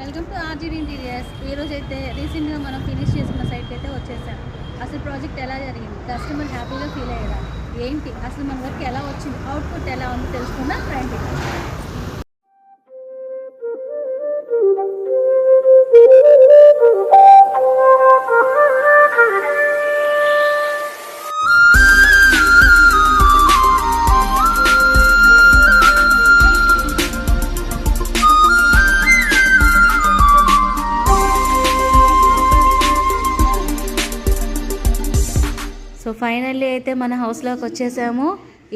Welcome to RJD interiors. ఈరోజు అయితే రీసెంట్గా మనం ఫినిష్ చేసుకున్న సైట్కి అయితే వచ్చేసాం. అసలు ప్రాజెక్ట్ ఎలా జరిగింది, కస్టమర్ హ్యాపీగా ఫీల్ అయ్యారా, ఏంటి అసలు మన వర్క్ ఎలా వచ్చింది, అవుట్పుట్ ఎలా ఉందో తెలుసుకుందాం రండి. సో ఫైనల్లీ అయితే మన హౌస్లోకి వచ్చేసాము.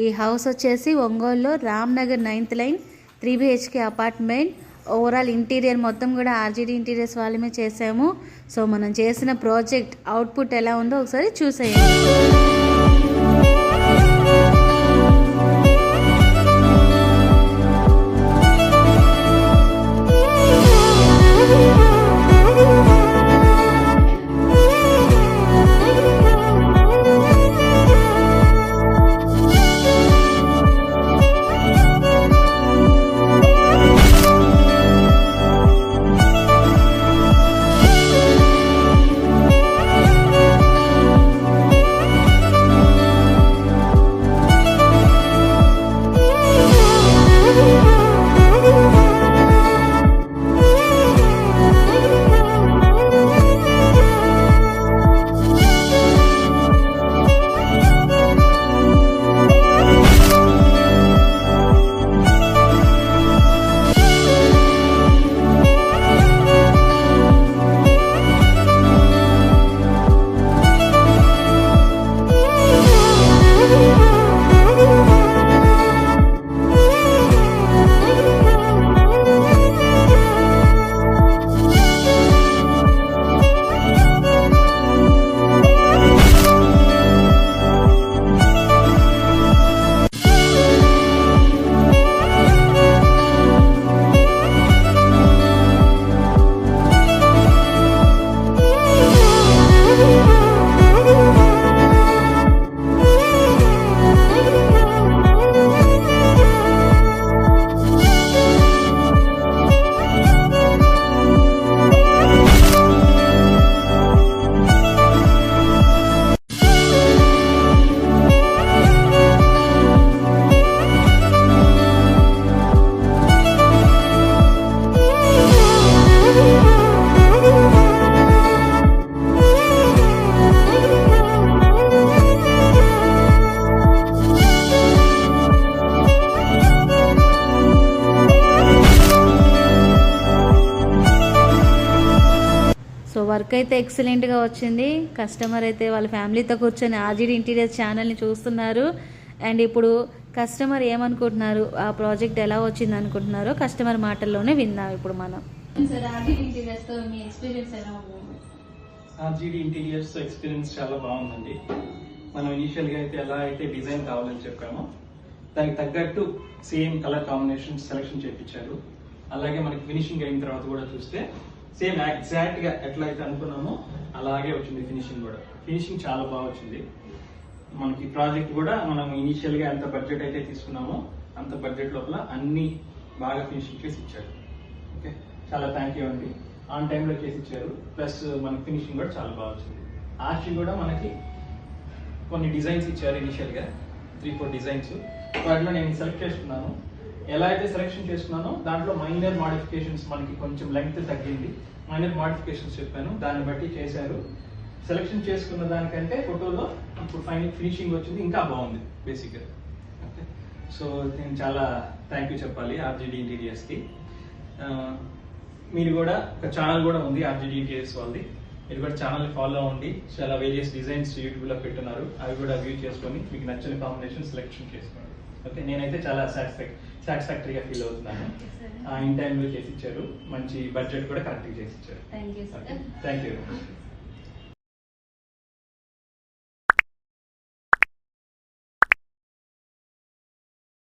ఈ హౌస్ వచ్చేసి ఒంగోలులో Ramnagar 9th line 3 BHK apartment. Overall interior మొత్తం కూడా ఆర్జీడీ ఇంటీరియర్స్ వాళ్ళమే చేసాము. సో మనం చేసిన ప్రాజెక్ట్ అవుట్పుట్ ఎలా ఉందో ఒకసారి చూసేయండి. వర్క్ అయితే ఎక్సలెంట్గా వచ్చింది. కస్టమర్ అయితే వాళ్ళ ఫ్యామిలీతో కూర్చొని ఆర్జీడీ ఇంటీరియర్ ఛానల్ని చూస్తున్నారు. అండ్ ఇప్పుడు కస్టమర్ ఏమనుకుంటున్నారు, ఆ ప్రాజెక్ట్ ఎలా వచ్చింది అనుకుంటున్నారో కస్టమర్ మాటల్లోనే విన్నాం ఇప్పుడు మనం. ఆర్జీడీ ఇంటీరియర్స్ ఎక్స్పీరియన్స్ చాలా బాగుందండి. మనం ఇనిషియల్ గా అయితే ఎలా అయితే డిజైన్ కావాలని చెప్పామో దానికి తగ్గట్టు సేమ్ కలర్ కాంబినేషన్ సెలెక్షన్ చేయించారు. అలాగే మనకి ఫినిషింగ్ అయిన తర్వాత కూడా చూస్తే సేమ్ ఎగ్జాక్ట్ గా ఎట్లా అయితే అనుకున్నామో అలాగే వచ్చింది. ఫినిషింగ్ కూడా ఫినిషింగ్ చాలా బాగా వచ్చింది. మనకి ప్రాజెక్ట్ కూడా మనం ఇనిషియల్ గా ఎంత బడ్జెట్ అయితే తీసుకున్నామో అంత బడ్జెట్ లోపల అన్ని బాగా ఫినిషింగ్ చేసి ఇచ్చారు. ఓకే, చాలా థ్యాంక్ యూ అండి. ఆన్ టైంలో చేసి ఇచ్చారు. ప్లస్ మనకి ఫినిషింగ్ కూడా చాలా బాగా వచ్చింది. ఆర్చి కూడా మనకి కొన్ని డిజైన్స్ ఇచ్చారు. ఇనిషియల్ గా 3-4 డిజైన్స్ వాటిలో నేను సెలెక్ట్ చేసుకున్నాను. ఎలా అయితే సెలెక్షన్ చేసుకున్నానో దాంట్లో మైనర్ మాడిఫికేషన్స్, మనకి కొంచెం లెంగ్త్ తగ్గింది, మైనర్ మాడిఫికేషన్స్ చెప్పాను, దాన్ని బట్టి చేశారు. సెలెక్షన్ చేసుకున్న దానికంటే ఫోటోలో ఇప్పుడు ఫైనల్ ఫినిషింగ్ వచ్చింది ఇంకా బాగుంది బేసిక్గా. ఓకే, సో నేను చాలా థ్యాంక్ యూ చెప్పాలి ఆర్జీడీ ఇంటీరియర్స్కి. మీరు కూడా ఒక ఛానల్ కూడా ఉంది ఆర్జీడీ ఇంటీరియర్స్ వాళ్ళది. మీరు కూడా ఛానల్ని ఫాలో అవ్వండి. చాలా వేరియస్ డిజైన్స్ యూట్యూబ్లో పెట్టున్నారు. అవి కూడా వ్యూ చేసుకొని మీకు నచ్చిన కాంబినేషన్ సెలెక్షన్ చేసుకోండి. ఓకే, నేనైతే చాలా సాటిస్ఫాక్టరీగా ఫీల్ అవుతున్నాను. ఇన్ టైంలో చేసి ఇచ్చారు. మంచి బడ్జెట్ కూడా కరెక్ట్గా చేసి ఇచ్చారు. Thank you. Thank you.